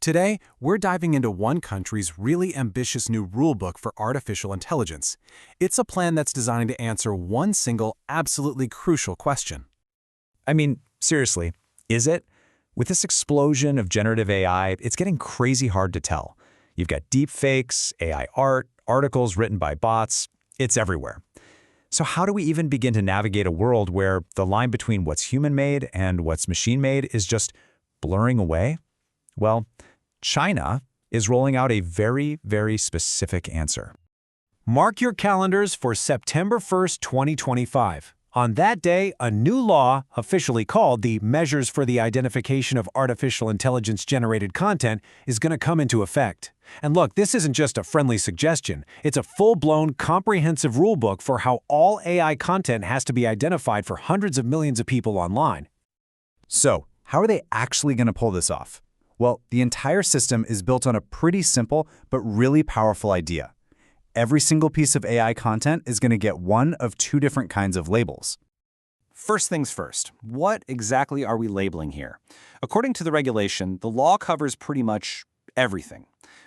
Today, we're diving into one country's really ambitious new rulebook for artificial intelligence. It's a plan that's designed to answer one single, absolutely crucial question. I mean, seriously, is it? With this explosion of generative AI, it's getting crazy hard to tell. You've got deepfakes, AI art, articles written by bots. It's everywhere. So how do we even begin to navigate a world where the line between what's human-made and what's machine-made is just blurring away? Well, China is rolling out a very, very specific answer. Mark your calendars for September 1st, 2025. On that day, a new law, officially called the Measures for the Identification of Artificial Intelligence-Generated Content, is going to come into effect. And look, this isn't just a friendly suggestion. It's a full-blown, comprehensive rulebook for how all AI content has to be identified for hundreds of millions of people online. So, how are they actually going to pull this off? Well, the entire system is built on a pretty simple but really powerful idea. Every single piece of AI content is going to get one of two different kinds of labels. First things first, what exactly are we labeling here? According to the regulation, the law covers pretty much everything.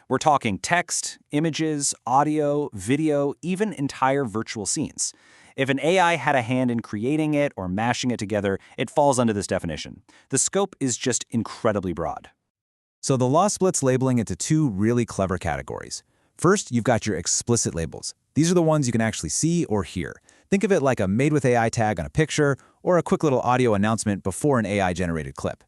We're talking text, images, audio, video, even entire virtual scenes. If an AI had a hand in creating it or mashing it together, it falls under this definition. The scope is just incredibly broad. So the law splits labeling into two really clever categories. First, you've got your explicit labels. These are the ones you can actually see or hear. Think of it like a made with AI tag on a picture or a quick little audio announcement before an AI-generated clip.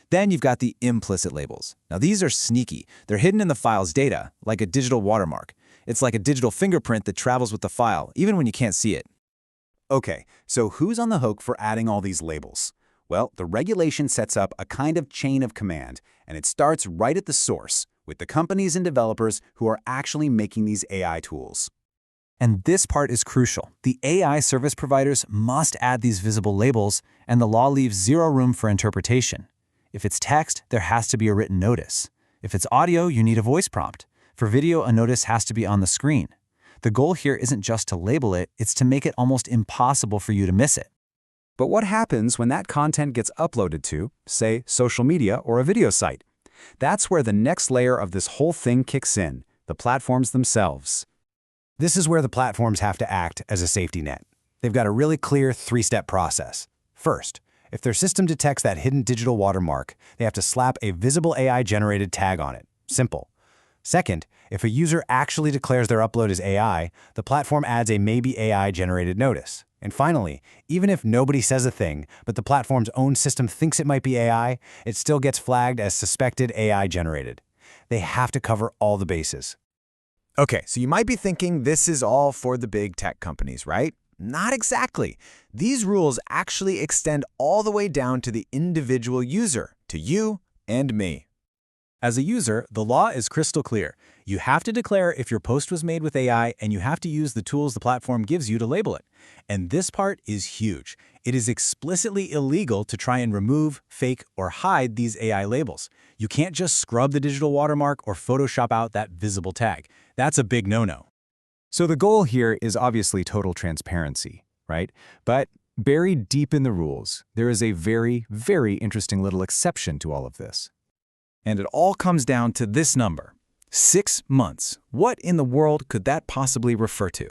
Then you've got the implicit labels. Now these are sneaky. They're hidden in the file's data, like a digital watermark. It's like a digital fingerprint that travels with the file, even when you can't see it. Okay, so who's on the hook for adding all these labels? Well, the regulation sets up a kind of chain of command, and it starts right at the source, with the companies and developers who are actually making these AI tools. And this part is crucial. The AI service providers must add these visible labels, and the law leaves zero room for interpretation. If it's text, there has to be a written notice. If it's audio, you need a voice prompt. For video, a notice has to be on the screen. The goal here isn't just to label it, it's to make it almost impossible for you to miss it. But what happens when that content gets uploaded to, say, social media or a video site? That's where the next layer of this whole thing kicks in, the platforms themselves. This is where the platforms have to act as a safety net. They've got a really clear three-step process. First, if their system detects that hidden digital watermark, they have to slap a visible AI-generated tag on it. Simple. Second, if a user actually declares their upload as AI, the platform adds a maybe AI-generated notice. And finally, even if nobody says a thing, but the platform's own system thinks it might be AI, it still gets flagged as suspected AI-generated. They have to cover all the bases. Okay, so you might be thinking this is all for the big tech companies, right? Not exactly. These rules actually extend all the way down to the individual user, to you and me. As a user, the law is crystal clear. You have to declare if your post was made with AI, and you have to use the tools the platform gives you to label it. And this part is huge. It is explicitly illegal to try and remove, fake, or hide these AI labels. You can't just scrub the digital watermark or Photoshop out that visible tag. That's a big no-no. So the goal here is obviously total transparency, right? But buried deep in the rules, there is a very, very interesting little exception to all of this. And it all comes down to this number, 6 months. What in the world could that possibly refer to?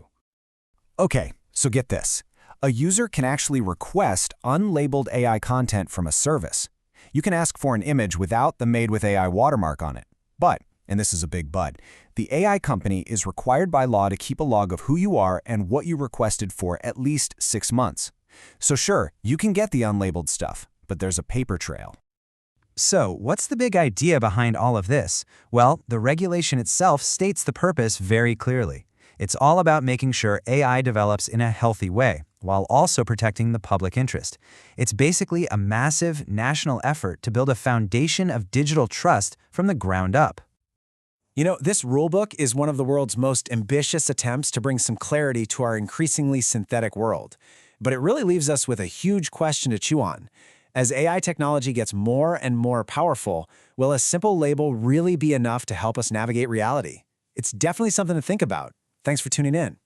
Okay, so get this. A user can actually request unlabeled AI content from a service. You can ask for an image without the Made with AI watermark on it. But, and this is a big but, the AI company is required by law to keep a log of who you are and what you requested for at least 6 months. So sure, you can get the unlabeled stuff, but there's a paper trail. So, what's the big idea behind all of this? Well, the regulation itself states the purpose very clearly. It's all about making sure AI develops in a healthy way, while also protecting the public interest. It's basically a massive national effort to build a foundation of digital trust from the ground up. You know, this rulebook is one of the world's most ambitious attempts to bring some clarity to our increasingly synthetic world. But it really leaves us with a huge question to chew on. As AI technology gets more and more powerful, will a simple label really be enough to help us navigate reality? It's definitely something to think about. Thanks for tuning in.